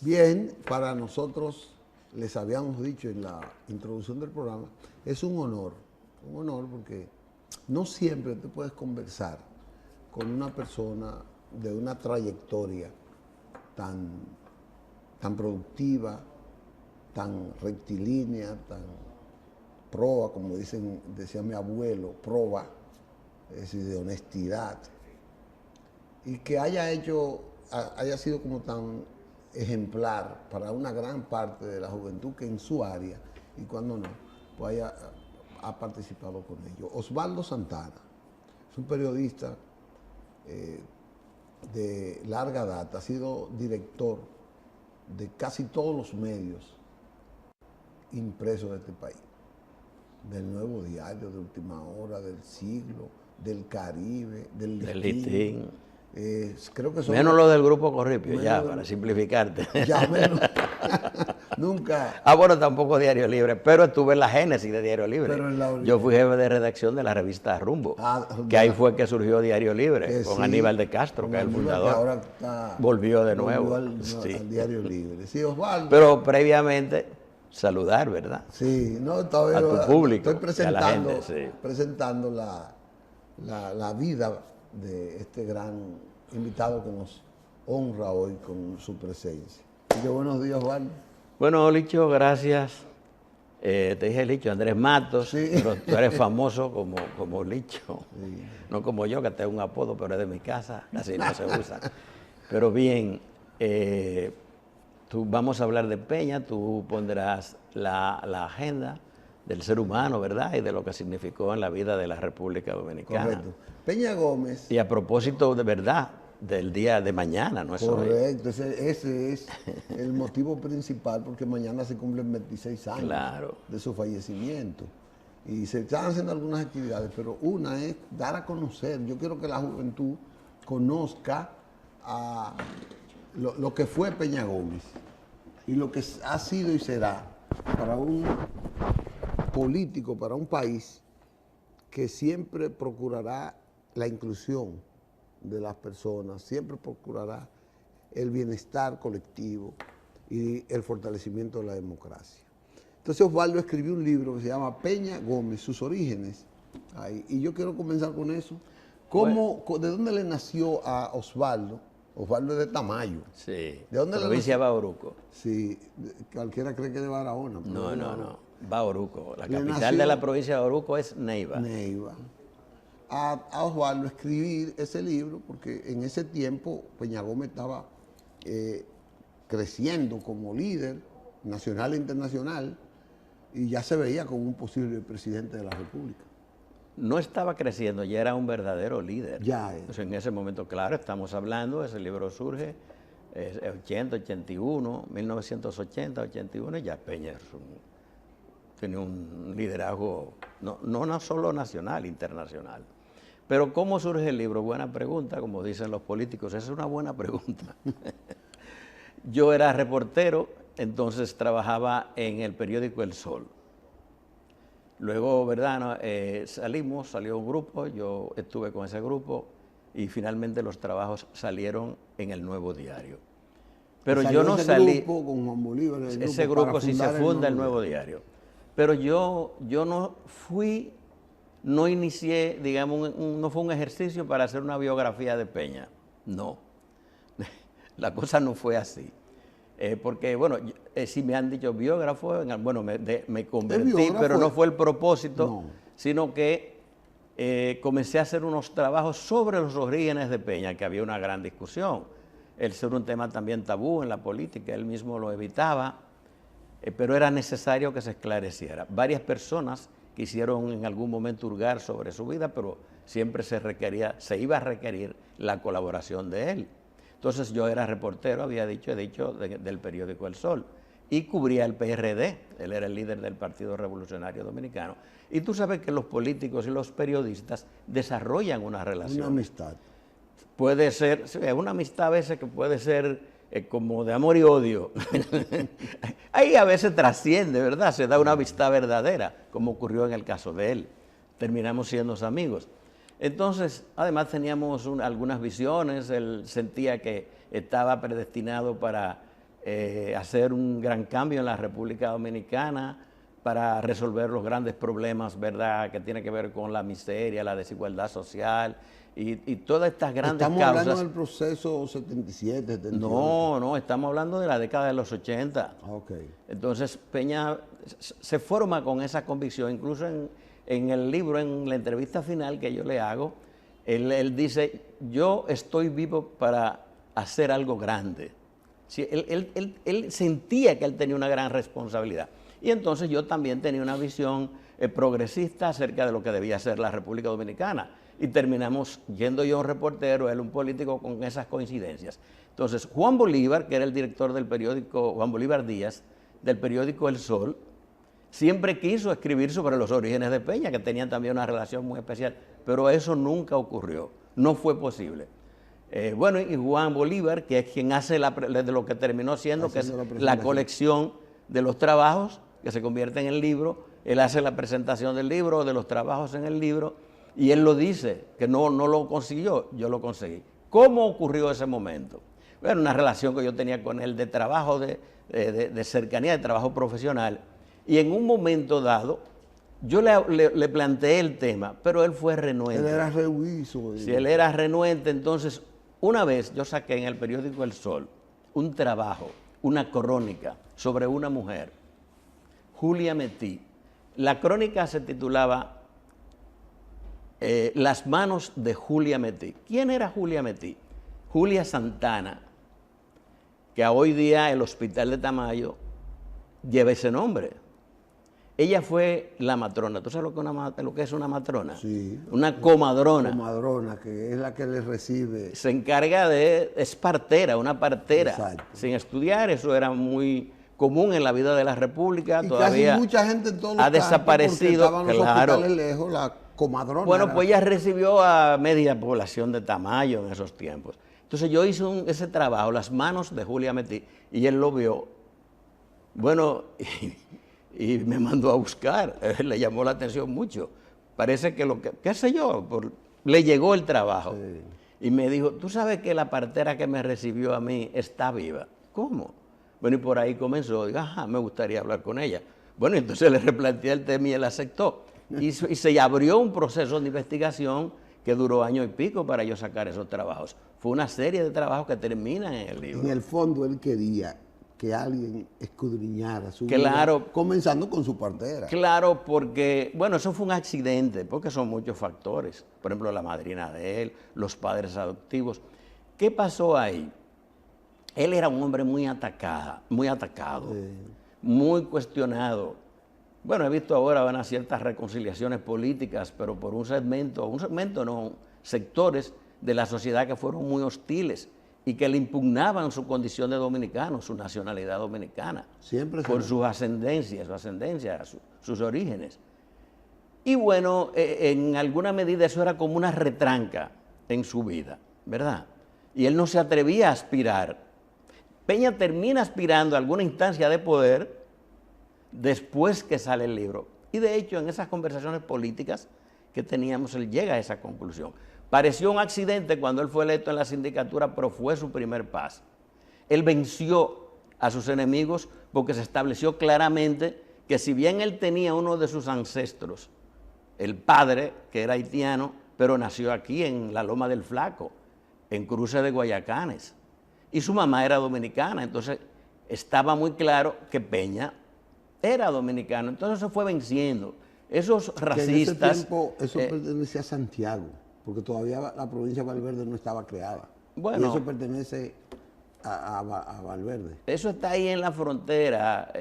Bien, para nosotros, les habíamos dicho en la introducción del programa, es un honor porque no siempre te puedes conversar con una persona de una trayectoria tan, tan productiva, tan rectilínea, tan proba, como decía mi abuelo, proba, es decir, de honestidad, y que haya sido como tan ejemplar para una gran parte de la juventud que en su área, y cuando no, pues ha participado con ellos. Osvaldo Santana es un periodista de larga data, ha sido director de casi todos los medios impresos de este país, del Nuevo Diario, de Última Hora, del Siglo, del Caribe, del Listín. Creo que son menos lo del Grupo Corripio, ya, para simplificarte. Ya menos. Nunca. Bueno, tampoco Diario Libre, pero estuve en la génesis de Diario Libre. Yo fui jefe de redacción de la revista Rumbo, que ahí fue que surgió Diario Libre, con Aníbal de Castro, que es el fundador. Que ahora volvió de nuevo. Al Diario Libre. Sí, Osvaldo. Pero previamente, saludar, ¿verdad? Sí, no, todavía a tu público, estoy presentando, a la gente, sí. presentando la vida de este gran invitado que nos honra hoy con su presencia. Así que buenos días, Osvaldo. Bueno, Licho, gracias. Te dije Licho, Andrés Matos, sí. Pero tú eres famoso como Licho. Sí. No como yo, que tengo un apodo, pero es de mi casa, así no se usa. Pero bien, vamos a hablar de Peña, tú pondrás la agenda del ser humano, ¿verdad? Y de lo que significó en la vida de la República Dominicana. Correcto. Peña Gómez. Y a propósito de verdad, del día de mañana, ¿no es eso? Correcto, ese es el motivo principal, porque mañana se cumplen 26 años de su fallecimiento. Y se están haciendo algunas actividades, pero una es dar a conocer. Yo quiero que la juventud conozca lo que fue Peña Gómez y lo que ha sido y será para un político, para un país que siempre procurará la inclusión de las personas, siempre procurará el bienestar colectivo y el fortalecimiento de la democracia. Entonces Osvaldo escribió un libro que se llama Peña Gómez, sus orígenes, y yo quiero comenzar con eso. ¿De dónde le nació a Osvaldo? Osvaldo es de Tamayo. Sí, ¿De dónde provincia de Bauruco. Sí, cualquiera cree que es de Barahona. No, Bauruco. La capital de la provincia de Bauruco es Neiva. Neiva. A Osvaldo escribir ese libro, porque en ese tiempo Peña Gómez estaba creciendo como líder nacional e internacional y ya se veía como un posible presidente de la República. No estaba creciendo, ya era un verdadero líder. Ya es. Entonces, en ese momento, claro, estamos hablando, ese libro surge 80, 81, 1980, 81, y ya Peña tiene un liderazgo no solo nacional, internacional. Pero ¿cómo surge el libro? Buena pregunta, como dicen los políticos, esa es una buena pregunta. Yo era reportero, entonces trabajaba en el periódico El Sol. Luego, ¿verdad? Salió un grupo, yo estuve con ese grupo y finalmente los trabajos salieron en el Nuevo Diario. Pero yo no salí. Grupo con Juan Bolívar, ese grupo sí se funda el Nuevo Diario. Pero yo no fui, no inicié, digamos, no fue un ejercicio para hacer una biografía de Peña. No. La cosa no fue así. Porque, bueno, si me han dicho biógrafo, bueno, me convertí, pero no fue el propósito, sino que comencé a hacer unos trabajos sobre los orígenes de Peña, que había una gran discusión. El ser un tema también tabú en la política, él mismo lo evitaba, pero era necesario que se esclareciera. Varias personas quisieron en algún momento hurgar sobre su vida, pero siempre se iba a requerir la colaboración de él. Entonces yo era reportero, he dicho del periódico El Sol, y cubría el PRD, él era el líder del Partido Revolucionario Dominicano. Y tú sabes que los políticos y los periodistas desarrollan una relación. Una amistad. Puede ser, una amistad a veces que puede ser como de amor y odio. Ahí a veces trasciende, ¿verdad? Se da una amistad verdadera, como ocurrió en el caso de él. Terminamos siendo amigos. Entonces, además teníamos algunas visiones, él sentía que estaba predestinado para hacer un gran cambio en la República Dominicana para resolver los grandes problemas, ¿verdad?, que tiene que ver con la miseria, la desigualdad social y todas estas grandes causas. ¿Estamos hablando del proceso 77, 78? No, estamos hablando de la década de los 80. Okay. Entonces Peña se forma con esa convicción, incluso en el libro, en la entrevista final que yo le hago, él dice, yo estoy vivo para hacer algo grande. Sí, él sentía que él tenía una gran responsabilidad. Y entonces yo también tenía una visión progresista acerca de lo que debía ser la República Dominicana. Y terminamos yendo yo un reportero, él un político, con esas coincidencias. Entonces, Juan Bolívar, que era el director del periódico, Juan Bolívar Díaz, del periódico El Sol, siempre quiso escribir sobre los orígenes de Peña, que tenían también una relación muy especial, pero eso nunca ocurrió, no fue posible. Bueno, y Juan Bolívar, que es quien hace de lo que terminó siendo, que es la colección de los trabajos, que se convierte en el libro, él hace la presentación del libro, de los trabajos en el libro, y él lo dice, que no lo consiguió, yo lo conseguí. ¿Cómo ocurrió ese momento? Bueno, una relación que yo tenía con él de trabajo, de cercanía, de trabajo profesional, y en un momento dado, yo le planteé el tema, pero él fue renuente. Él era rehuizo. Si él era renuente, entonces, una vez yo saqué en el periódico El Sol un trabajo, una crónica sobre una mujer, Julia Metí. La crónica se titulaba Las manos de Julia Metí. ¿Quién era Julia Metí? Julia Santana, que hoy día el Hospital de Tamayo lleva ese nombre. Ella fue la matrona. ¿Tú sabes lo que es una matrona? Sí. Una comadrona. Comadrona, que es la que le recibe. Se encarga es partera, una partera. Exacto. Sin estudiar, eso era muy común en la vida de la República. Y todavía casi mucha gente en todos los ha desaparecido. Estaban los hospitales lejos, la comadrona. Bueno, pues ella recibió a media población de Tamayo en esos tiempos. Entonces yo hice ese trabajo, Las manos de Julia Metí, y él lo vio. Bueno, y me mandó a buscar, le llamó la atención mucho. Parece que qué sé yo, le llegó el trabajo. Sí. Y me dijo, tú sabes que la partera que me recibió a mí está viva. ¿Cómo? Bueno, y por ahí comenzó, digo, ajá, me gustaría hablar con ella. Bueno, entonces le replanteé el tema y él aceptó. Y se abrió un proceso de investigación que duró año y pico para yo sacar esos trabajos. Fue una serie de trabajos que terminan en el libro. En el fondo él quería que alguien escudriñara su vida, comenzando con su partera. Claro, porque, bueno, eso fue un accidente, porque son muchos factores. Por ejemplo, la madrina de él, los padres adoptivos. ¿Qué pasó ahí? Él era un hombre muy atacado, muy cuestionado. Bueno, he visto ahora unas ciertas reconciliaciones políticas, pero por sectores de la sociedad que fueron muy hostiles y que le impugnaban su condición de dominicano, su nacionalidad dominicana, siempre por su ascendencia, sus orígenes. Y bueno, en alguna medida eso era como una retranca en su vida, ¿verdad? Y él no se atrevía a aspirar. Peña termina aspirando a alguna instancia de poder después que sale el libro. Y de hecho, en esas conversaciones políticas que teníamos, él llega a esa conclusión. Pareció un accidente cuando él fue electo en la sindicatura, pero fue su primer paso. Él venció a sus enemigos porque se estableció claramente que si bien él tenía uno de sus ancestros, el padre, que era haitiano, pero nació aquí en la Loma del Flaco, en Cruces de Guayacanes, y su mamá era dominicana, entonces estaba muy claro que Peña era dominicano, entonces se fue venciendo. Esos racistas... En ese tiempo eso pertenecía a Santiago, porque todavía la provincia de Valverde no estaba creada. Bueno, y eso pertenece a Valverde. Eso está ahí en la frontera.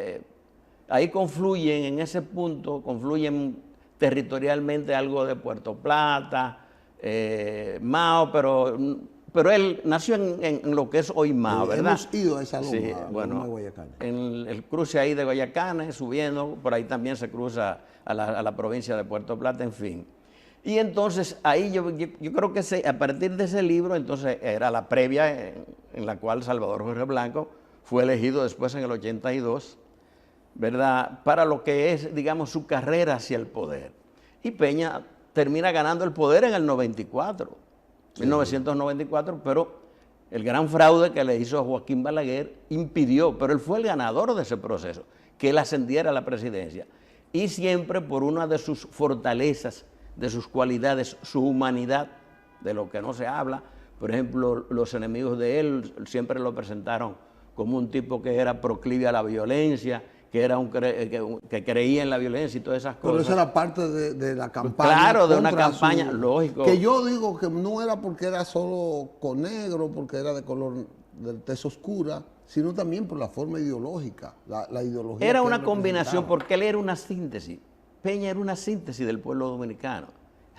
Ahí confluyen, en ese punto, confluyen territorialmente algo de Puerto Plata, Mao, pero él nació en lo que es hoy Mao, ¿verdad? Hemos ido a esa loma, sí, bueno, de Guayacanes. En el cruce ahí de Guayacanes, subiendo, por ahí también se cruza a la provincia de Puerto Plata, en fin. Y entonces ahí yo creo que a partir de ese libro, entonces era la previa en la cual Salvador Jorge Blanco fue elegido después en el 82, ¿verdad? Para lo que es, digamos, su carrera hacia el poder. Y Peña termina ganando el poder en el 94, sí. 1994, pero el gran fraude que le hizo a Joaquín Balaguer impidió, pero él fue el ganador de ese proceso, que él ascendiera a la presidencia. Y siempre por una de sus fortalezas, de sus cualidades, su humanidad, de lo que no se habla. Por ejemplo, los enemigos de él siempre lo presentaron como un tipo que era proclive a la violencia, que era que creía en la violencia y todas esas cosas. Pero eso era parte de la campaña. Claro, de una campaña, lógico. Que yo digo que no era porque era solo con negro, porque era de color de tez oscura, sino también por la forma ideológica, la ideología. Era una combinación, porque él era una síntesis. Peña era una síntesis del pueblo dominicano.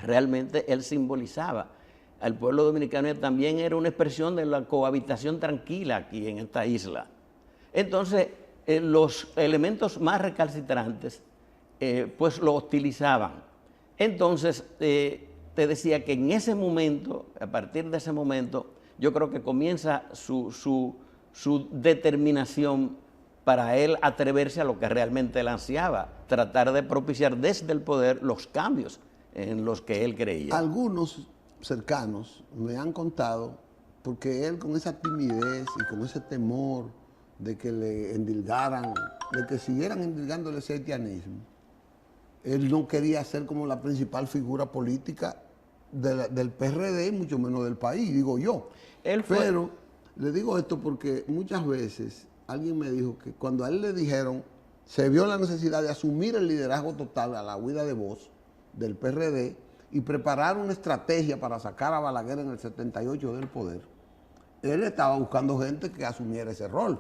Realmente él simbolizaba al pueblo dominicano y también era una expresión de la cohabitación tranquila aquí en esta isla. Entonces, los elementos más recalcitrantes, pues lo hostilizaban. Entonces, te decía que en ese momento, a partir de ese momento, yo creo que comienza su determinación para él atreverse a lo que realmente él ansiaba, tratar de propiciar desde el poder los cambios en los que él creía. Algunos cercanos me han contado, porque él con esa timidez y con ese temor de que le endilgaran, de que siguieran endilgándole ese haitianismo, él no quería ser como la principal figura política del PRD y mucho menos del país, digo yo. Pero le digo esto porque muchas veces alguien me dijo que cuando a él le dijeron, se vio la necesidad de asumir el liderazgo total a la huida de voz del PRD y preparar una estrategia para sacar a Balaguer en el 78 del poder, él estaba buscando gente que asumiera ese rol.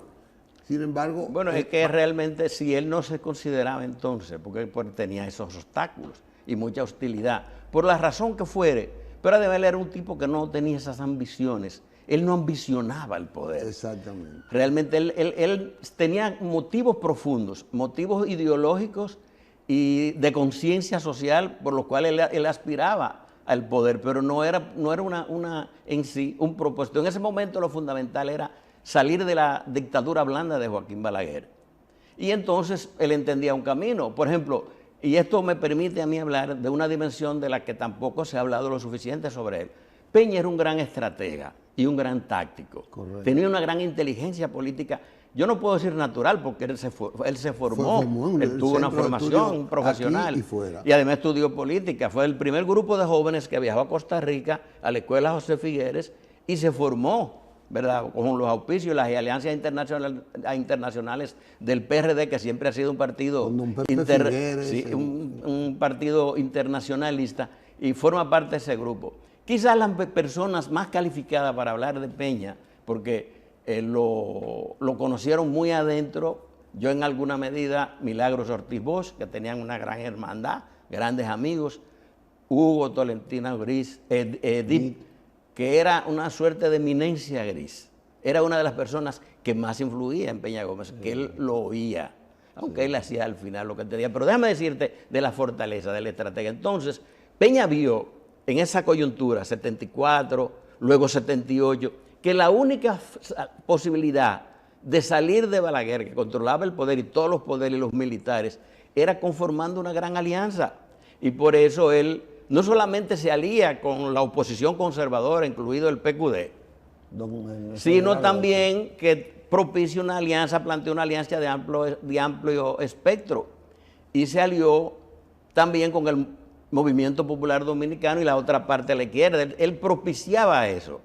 Sin embargo... Bueno, es que realmente si él no se consideraba entonces, porque tenía esos obstáculos y mucha hostilidad, por la razón que fuere, pero además él era un tipo que no tenía esas ambiciones. Él no ambicionaba el poder. Exactamente. Realmente él tenía motivos profundos, motivos ideológicos y de conciencia social por los cuales él aspiraba al poder, pero no era en sí un propósito. En ese momento lo fundamental era salir de la dictadura blanda de Joaquín Balaguer. Y entonces él entendía un camino. Por ejemplo, y esto me permite a mí hablar de una dimensión de la que tampoco se ha hablado lo suficiente sobre él. Peña era un gran estratega y un gran táctico. Correcto. Tenía una gran inteligencia política. Yo no puedo decir natural porque él se formó, él tuvo una formación profesional y además estudió política. Fue el primer grupo de jóvenes que viajó a Costa Rica, a la escuela José Figueres, y se formó, ¿verdad?, con los auspicios y las alianzas internacionales del PRD, que siempre ha sido un partido, un partido internacionalista, y forma parte de ese grupo. Quizás las personas más calificadas para hablar de Peña, porque lo conocieron muy adentro, yo en alguna medida, Milagros Ortiz Bosch, que tenían una gran hermandad, grandes amigos, Hugo Tolentino Gris, Edith, que era una suerte de eminencia gris. Era una de las personas que más influía en Peña Gómez, que él lo oía, aunque él hacía al final lo que tenía. Pero déjame decirte de la fortaleza, de la estrategia. Entonces, Peña vio en esa coyuntura, 74, luego 78, que la única posibilidad de salir de Balaguer, que controlaba el poder y todos los poderes y los militares, era conformando una gran alianza. Y por eso él no solamente se alía con la oposición conservadora, incluido el PQD, sino también que propicia una alianza, planteó una alianza de amplio espectro. Y se alió también con el Movimiento Popular Dominicano y la otra parte a la izquierda. Él propiciaba eso,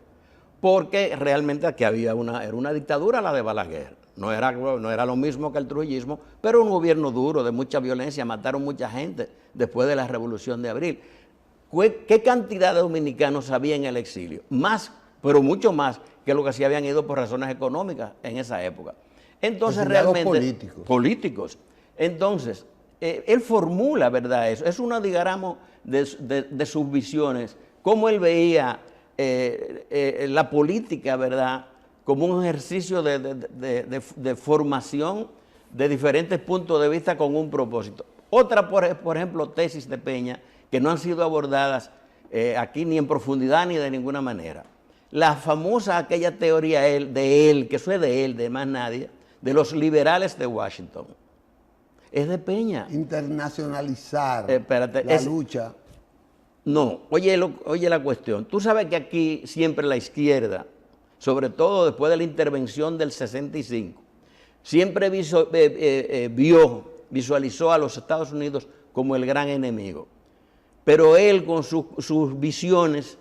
porque realmente aquí era una dictadura la de Balaguer. No era lo mismo que el trujillismo, pero un gobierno duro, de mucha violencia, mataron mucha gente después de la Revolución de Abril. ¿Qué cantidad de dominicanos había en el exilio? Más, pero mucho más que lo que se habían ido por razones económicas en esa época. Entonces realmente... Políticos. Entonces, él formula, ¿verdad? Eso es una, digamos, de sus visiones, cómo él veía la política, ¿verdad?, como un ejercicio de formación de diferentes puntos de vista con un propósito. Otra, por ejemplo, tesis de Peña, que no han sido abordadas aquí ni en profundidad ni de ninguna manera. La famosa, aquella teoría de él, que eso es de él, de más nadie, de los liberales de Washington. Es de Peña. Internacionalizar la lucha. No, oye la cuestión. Tú sabes que aquí siempre la izquierda sobre todo después de la intervención del 65, siempre visualizó a los Estados Unidos como el gran enemigo. Pero él, con sus visiones,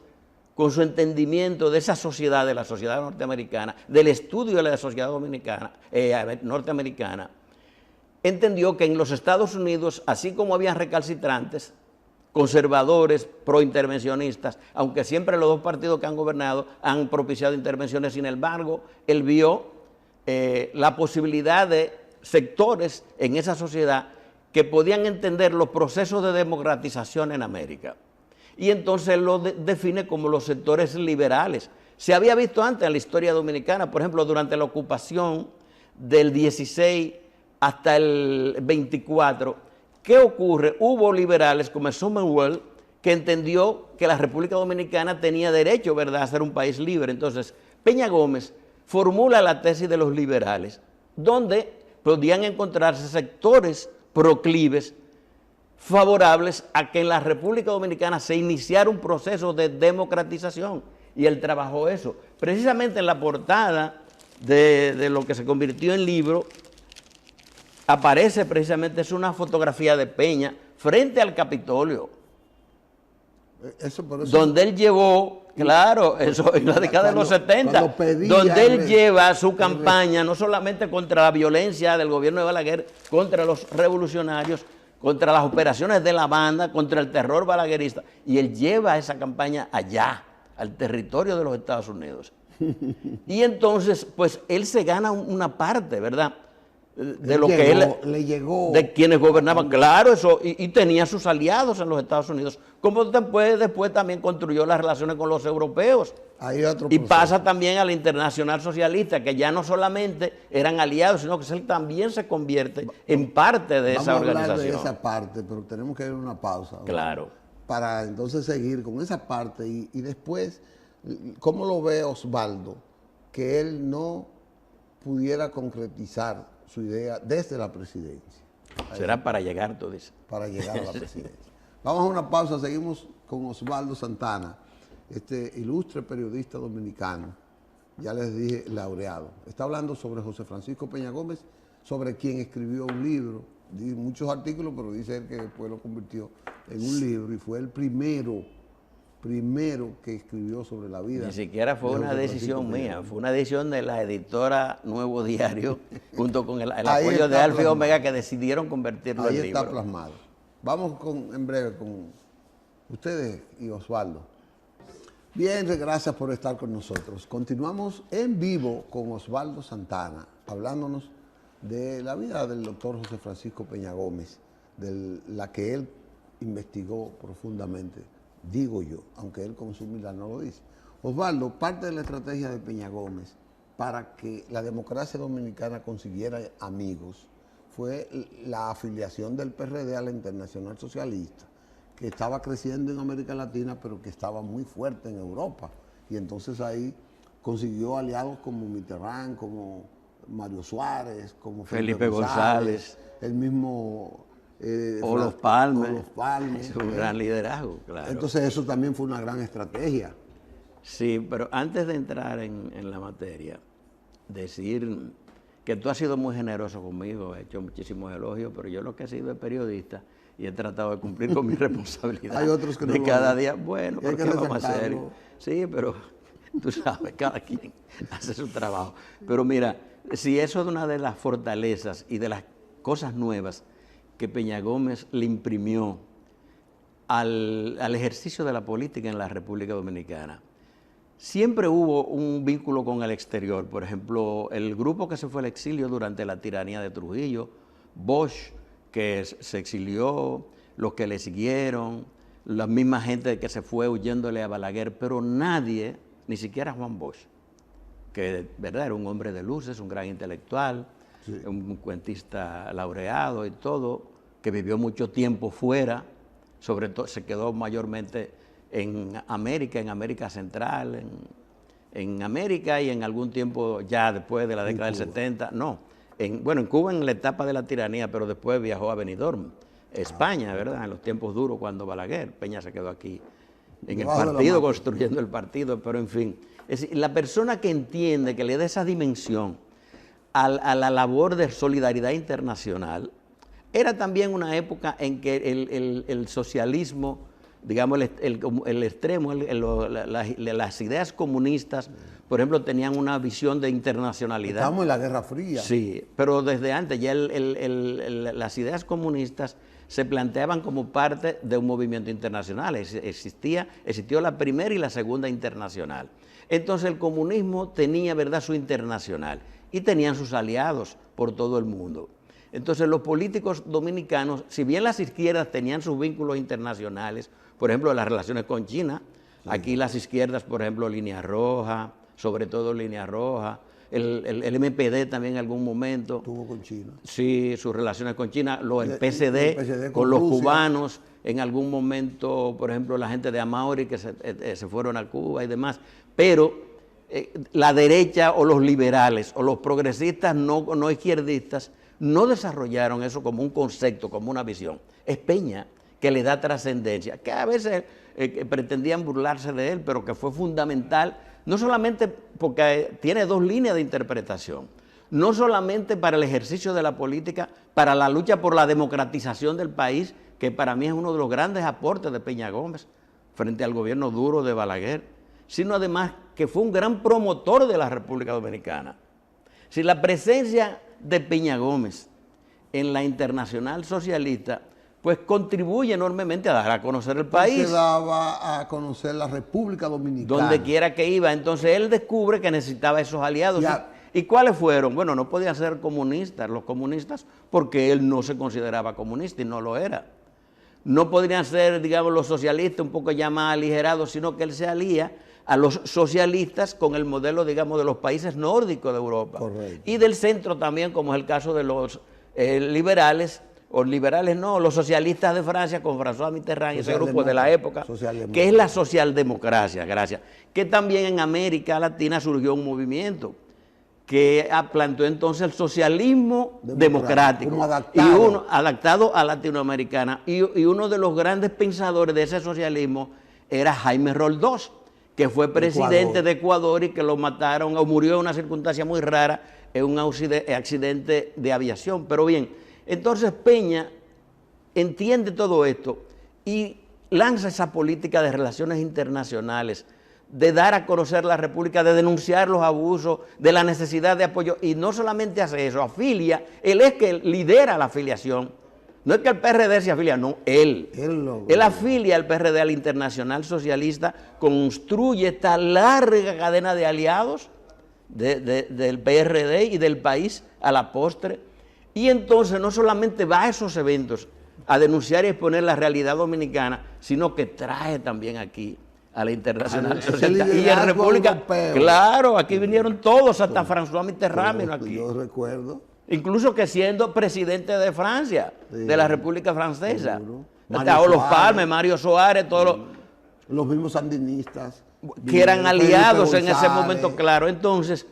con su entendimiento de esa sociedad, de la sociedad norteamericana, del estudio de la sociedad norteamericana, entendió que en los Estados Unidos, así como habían recalcitrantes, conservadores, prointervencionistas, aunque siempre los dos partidos que han gobernado han propiciado intervenciones, sin embargo, él vio la posibilidad de sectores en esa sociedad que podían entender los procesos de democratización en América. Y entonces él lo define como los sectores liberales. Se había visto antes en la historia dominicana, por ejemplo, durante la ocupación del 16 hasta el 24, ¿qué ocurre? Hubo liberales como Summerwell que entendió que la República Dominicana tenía derecho, ¿verdad?, a ser un país libre. Entonces, Peña Gómez formula la tesis de los liberales, donde podían encontrarse sectores proclives favorables a que en la República Dominicana se iniciara un proceso de democratización. Y él trabajó eso. Precisamente en la portada de lo que se convirtió en libro, aparece precisamente, es una fotografía de Peña frente al Capitolio, donde él llevó, claro, eso en la década de los 70, donde él lleva su campaña no solamente contra la violencia del gobierno de Balaguer, contra los revolucionarios, contra las operaciones de la banda, contra el terror balaguerista, y él lleva esa campaña allá, al territorio de los Estados Unidos. Y entonces, pues, él se gana una parte, ¿verdad?, de lo que él, de quienes gobernaban, claro, eso, y tenía sus aliados en los Estados Unidos, como después también construyó las relaciones con los europeos. Y pasa también a la Internacional Socialista, que ya no solamente eran aliados, sino que él también se convierte en parte de esa organización. Vamos a hablar de esa parte, pero tenemos que ir a una pausa. Claro. Para entonces seguir con esa parte y después, ¿cómo lo ve Osvaldo? Que él no pudiera concretizar su idea desde la presidencia. Será para llegar, tú dices. Para llegar a la presidencia. Vamos a una pausa, seguimos con Osvaldo Santana, este ilustre periodista dominicano, ya les dije, laureado. Está hablando sobre José Francisco Peña Gómez, sobre quien escribió un libro, muchos artículos, pero dice él que después lo convirtió en un libro y fue el primero que escribió sobre la vida. Ni siquiera fue una decisión mía, fue una decisión de la editora Nuevo Diario, junto con el apoyo de Alfio Omega, que decidieron convertirlo en libro. Ahí está plasmado. Vamos en breve con ustedes y Osvaldo. Bien, gracias por estar con nosotros. Continuamos en vivo con Osvaldo Santana, hablándonos de la vida del doctor José Francisco Peña Gómez, de la que él investigó profundamente. Digo yo, aunque él con su humildad no lo dice. Osvaldo, parte de la estrategia de Peña Gómez para que la democracia dominicana consiguiera amigos fue la afiliación del PRD a la Internacional Socialista, que estaba creciendo en América Latina, pero que estaba muy fuerte en Europa. Y entonces ahí consiguió aliados como Mitterrand, como Mario Suárez, como Felipe González, el mismo... Olof Palme. Es un gran liderazgo, claro. Entonces eso también fue una gran estrategia. Sí, pero antes de entrar en la materia, decir que tú has sido muy generoso conmigo, he hecho muchísimos elogios, pero yo lo que he sido es periodista y he tratado de cumplir con mi responsabilidad. Hay otros que no de lo cada ven. día. Bueno, porque vamos a hacer. Sí, pero tú sabes, cada quien hace su trabajo. Pero mira, si eso es una de las fortalezas y de las cosas nuevas que Peña Gómez le imprimió al ejercicio de la política en la República Dominicana. Siempre hubo un vínculo con el exterior. Por ejemplo, el grupo que se fue al exilio durante la tiranía de Trujillo, Bosch, que se exilió, los que le siguieron, la misma gente que se fue huyéndole a Balaguer, pero nadie, ni siquiera Juan Bosch, que verdad era un hombre de luces, un gran intelectual, sí, un cuentista laureado y todo, que vivió mucho tiempo fuera, sobre todo se quedó mayormente en América Central, en América y en algún tiempo ya después de la década del 70, no, en Cuba en la etapa de la tiranía, pero después viajó a Benidorm, España, ¿verdad? En los tiempos duros cuando Balaguer, Peña se quedó aquí en el partido, construyendo el partido, pero en fin. Es decir, la persona que entiende, que le da esa dimensión a la labor de solidaridad internacional, era también una época en que el socialismo, digamos, el extremo, las ideas comunistas, por ejemplo, tenían una visión de internacionalidad. Estamos en la Guerra Fría. Sí, pero desde antes ya las ideas comunistas se planteaban como parte de un movimiento internacional. Existió la primera y la segunda internacional. Entonces el comunismo tenía, ¿verdad?, su internacional y tenían sus aliados por todo el mundo. Entonces los políticos dominicanos, si bien las izquierdas tenían sus vínculos internacionales, por ejemplo, las relaciones con China, sí. Aquí las izquierdas, por ejemplo, Línea Roja, sobre todo Línea Roja, el MPD también en algún momento. Tuvo con China. Sí, sus relaciones con China, el PSD con los Rusia. Cubanos, en algún momento, por ejemplo, la gente de Amauri que se fueron a Cuba y demás. Pero la derecha o los liberales o los progresistas no izquierdistas no desarrollaron eso como un concepto, como una visión. Es Peña que le da trascendencia, que a veces pretendían burlarse de él, pero que fue fundamental, no solamente porque tiene dos líneas de interpretación, no solamente para el ejercicio de la política, para la lucha por la democratización del país, que para mí es uno de los grandes aportes de Peña Gómez frente al gobierno duro de Balaguer, sino además que fue un gran promotor de la República Dominicana. Si la presencia de Peña Gómez en la Internacional Socialista, pues contribuye enormemente a dar a conocer el país. Se daba a conocer la República Dominicana. Donde quiera que iba. Entonces él descubre que necesitaba esos aliados. ¿Y cuáles fueron? Bueno, no podían ser comunistas, los comunistas, porque él no se consideraba comunista y no lo era. No podrían ser, digamos, los socialistas un poco ya más aligerados, sino que él se alía a los socialistas con el modelo, digamos, de los países nórdicos de Europa. Correcto. Y del centro también, como es el caso de los liberales, o liberales no, los socialistas de Francia con François Mitterrand y ese grupo de la época, que es la socialdemocracia, gracias. Que también en América Latina surgió un movimiento que planteó entonces el socialismo democrático, adaptado a latinoamericana. Y uno de los grandes pensadores de ese socialismo era Jaime Roldós, que fue presidente de Ecuador y que lo mataron o murió en una circunstancia muy rara en un accidente de aviación. Pero bien, entonces Peña entiende todo esto y lanza esa política de relaciones internacionales, de dar a conocer la República, de denunciar los abusos, de la necesidad de apoyo. Y no solamente hace eso, afilia, él es que lidera la afiliación. No es que el PRD se afilia, no, él afilia al PRD, al Internacional Socialista, construye esta larga cadena de aliados del PRD y del país a la postre. Y entonces no solamente va a esos eventos a denunciar y exponer la realidad dominicana, sino que trae también aquí a la Internacional Socialista y a la República. Europeo. Claro, aquí vinieron todos, hasta François Mitterrand vino aquí. Yo recuerdo. Incluso que siendo presidente de Francia, de la República Francesa. Hasta Olof Palme, Mario Soares, todos los mismos sandinistas. Que eran aliados en ese momento, claro. Entonces,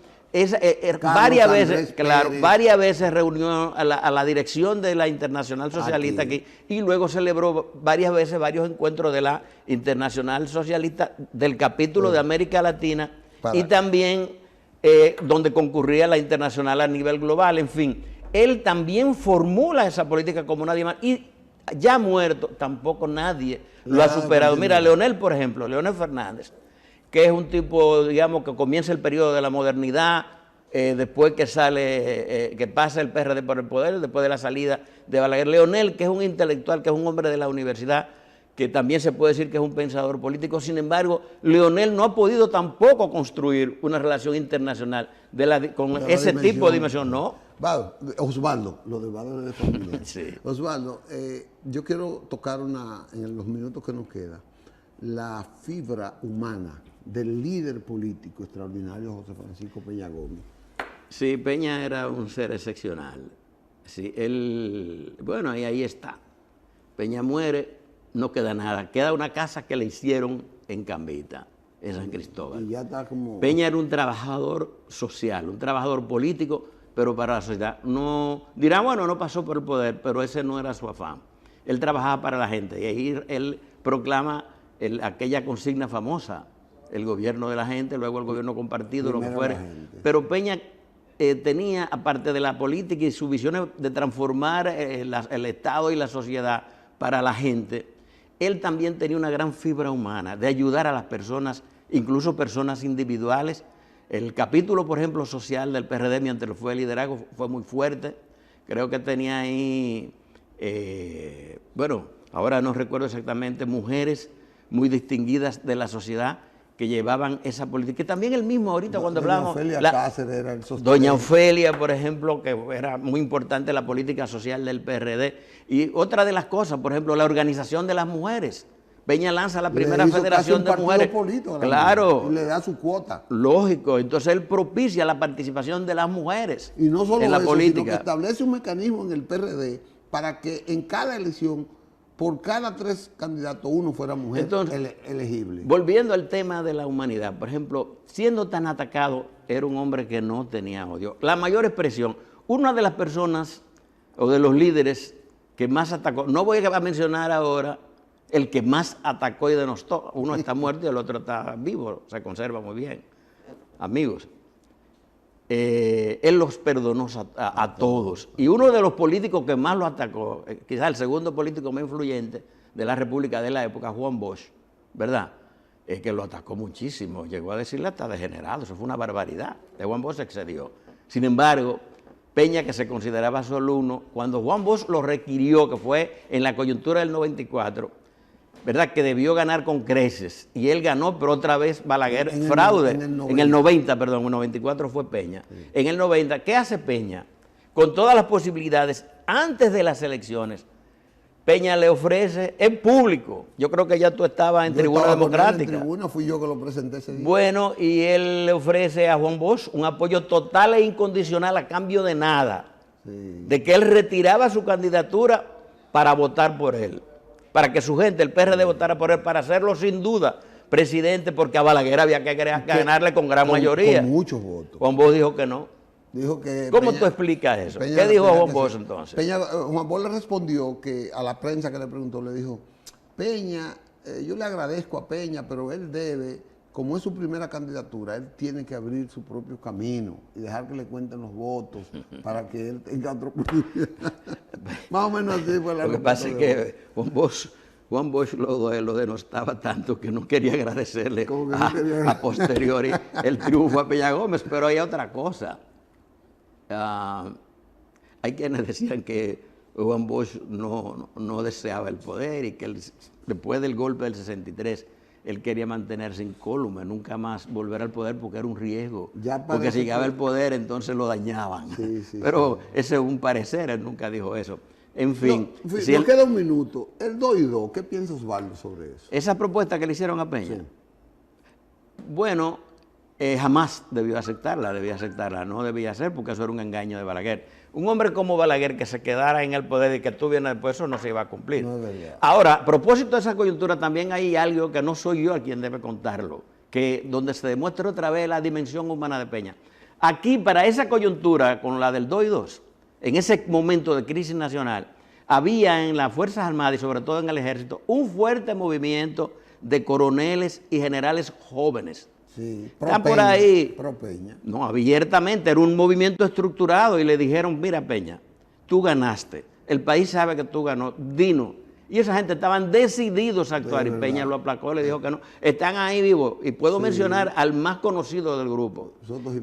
varias veces reunió a la dirección de la Internacional Socialista aquí y luego celebró varias veces varios encuentros de la Internacional Socialista del capítulo de América Latina y también donde concurría la Internacional a nivel global. En fin, él también formula esa política como nadie más y ya muerto tampoco nadie lo ha superado. Mira, Leonel, por ejemplo, Leonel Fernández, que es un tipo, digamos, que comienza el periodo de la modernidad, después que que pasa el PRD por el poder, después de la salida de Balaguer. Leonel, que es un intelectual, que es un hombre de la universidad, que también se puede decir que es un pensador político. Sin embargo, Leonel no ha podido tampoco construir una relación internacional con ese tipo de dimensión, ¿no? Osvaldo, lo de valores de familia. Sí. Osvaldo, yo quiero tocar en los minutos que nos queda, la fibra humana del líder político extraordinario José Francisco Peña Gómez. Sí, Peña era un ser excepcional. Sí, bueno, ahí está. Peña muere, no queda nada. Queda una casa que le hicieron en Cambita, en San Cristóbal. Y ya está como... Peña era un trabajador social, un trabajador político, pero para la sociedad. No, dirán, bueno, no pasó por el poder, pero ese no era su afán. Él trabajaba para la gente y ahí él proclama aquella consigna famosa, el gobierno de la gente, luego el gobierno compartido, Primero lo que fuera. la gente. Pero Peña tenía, aparte de la política y su visión de transformar el Estado y la sociedad para la gente, él también tenía una gran fibra humana de ayudar a las personas, incluso personas individuales. El capítulo, por ejemplo, social del PRD, mientras fue liderazgo, fue muy fuerte. Creo que tenía ahí, bueno, ahora no recuerdo exactamente, mujeres muy distinguidas de la sociedad que llevaban esa política. Y también el mismo ahorita cuando hablábamos... Doña Ofelia Cáceres era el sostén. Doña Ofelia, por ejemplo, que era muy importante la política social del PRD. Y otra de las cosas, por ejemplo, la organización de las mujeres. Peña lanza la primera federación de mujeres. Claro. Y le da su cuota. Lógico. Entonces él propicia la participación de las mujeres y no solo en la eso, política. Sino que establece un mecanismo en el PRD para que en cada elección, por cada 3 candidatos, uno fuera mujer. Entonces, elegible. Volviendo al tema de la humanidad, por ejemplo, siendo tan atacado, era un hombre que no tenía odio. La mayor expresión, una de las personas o de los líderes que más atacó, no voy a mencionar ahora el que más atacó y denostó, uno está muerto y el otro está vivo, se conserva muy bien, amigos. Él los perdonó a todos. Y uno de los políticos que más lo atacó, quizás el segundo político más influyente de la República de la época, Juan Bosch, ¿verdad? Que lo atacó muchísimo, llegó a decirle hasta degenerado, eso fue una barbaridad. De Juan Bosch se excedió. Sin embargo, Peña, que se consideraba solo uno, cuando Juan Bosch lo requirió, que fue en la coyuntura del 94, ¿verdad? Que debió ganar con creces. Y él ganó, pero otra vez Balaguer, fraude. En el 90, perdón, en el 94 fue Peña. Sí. En el 90, ¿qué hace Peña? Con todas las posibilidades, antes de las elecciones, Peña le ofrece en público. Yo creo que ya tú estabas en Tribuna Democrática. En Tribuna fui yo que lo presenté ese día. Bueno, y él le ofrece a Juan Bosch un apoyo total e incondicional a cambio de nada. Sí. De que él retiraba su candidatura para votar por él. Para que su gente, el PRD, votara por él, para hacerlo sin duda presidente, porque a Balaguer había que ganarle con gran mayoría. Con muchos votos. Juan Bosch dijo que no. Dijo que ¿Cómo tú explicas eso? ¿Qué dijo Juan Bosch entonces? Juan Bosch le respondió que a la prensa que le preguntó, le dijo, Peña, yo le agradezco a Peña, pero él debe, como es su primera candidatura, él tiene que abrir su propio camino y dejar que le cuenten los votos para que él tenga otro... Más o menos así fue la... Lo que pasa es que Juan Bosch lo denostaba tanto que no quería agradecerle a posteriori el triunfo a Peña Gómez, pero hay otra cosa. Hay quienes decían que Juan Bosch no deseaba el poder y que después del golpe del 63 él quería mantenerse incólume, nunca más volver al poder porque era un riesgo. Porque si llegaba al poder entonces lo dañaban. Sí, pero ese es un parecer, él nunca dijo eso. En fin. Nos queda un minuto. El 2 y 2, ¿qué piensa Osvaldo sobre eso? Esa propuesta que le hicieron a Peña. Sí. Bueno, jamás debía aceptarla, no debía ser porque eso era un engaño de Balaguer. Un hombre como Balaguer que se quedara en el poder y que tú vienes después, eso no se iba a cumplir. No, ahora, a propósito de esa coyuntura, también hay algo que no soy yo a quien debe contarlo, que donde se demuestra otra vez la dimensión humana de Peña. Aquí, para esa coyuntura, con la del 2 y 2, en ese momento de crisis nacional, había en las Fuerzas Armadas y sobre todo en el Ejército un fuerte movimiento de coroneles y generales jóvenes. Sí, están por ahí. Pro Peña. No, abiertamente, era un movimiento estructurado y le dijeron, mira Peña, tú ganaste, el país sabe que tú ganó, dinos. Y esa gente estaban decididos a actuar y Peña lo aplacó, le dijo que no. Están ahí vivos y puedo mencionar al más conocido del grupo.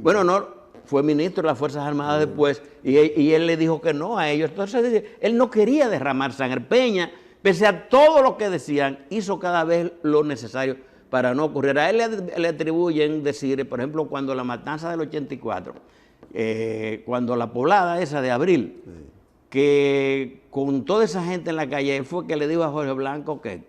Bueno, no, fue ministro de las Fuerzas Armadas después y él le dijo que no a ellos. Entonces él no quería derramar sangre. Peña, pese a todo lo que decían, hizo cada vez lo necesario para no ocurrir. A él le atribuyen decir, por ejemplo, cuando la matanza del 84, cuando la poblada esa de Abril, que con toda esa gente en la calle, él fue que le dijo a Jorge Blanco que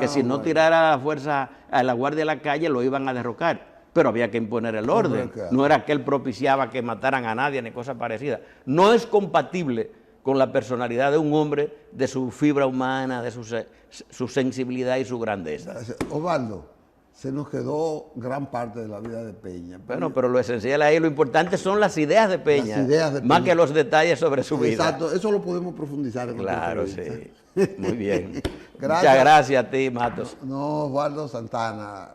si no tirara la fuerza a la guardia de la calle lo iban a derrocar. Pero había que imponer el orden. No era que él propiciaba que mataran a nadie ni cosas parecidas. No es compatible con la personalidad de un hombre, de su fibra humana, de su sensibilidad y su grandeza. Osvaldo, se nos quedó gran parte de la vida de Peña. Bueno, pero lo esencial ahí, lo importante son las ideas de Peña. Las ideas de Peña. Más que los detalles sobre su vida. Exacto, eso lo podemos profundizar. Claro, sí. Muy bien. Muchas gracias a ti, Matos. No, Osvaldo Santana,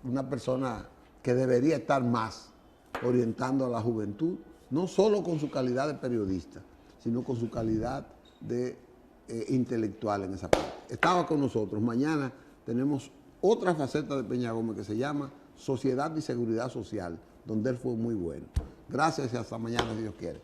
una persona que debería estar más orientando a la juventud, no solo con su calidad de periodista, sino con su calidad de intelectual en esa parte. Estaba con nosotros. Mañana tenemos otra faceta de Peña Gómez que se llama Sociedad y Seguridad Social, donde él fue muy bueno. Gracias y hasta mañana, si Dios quiere.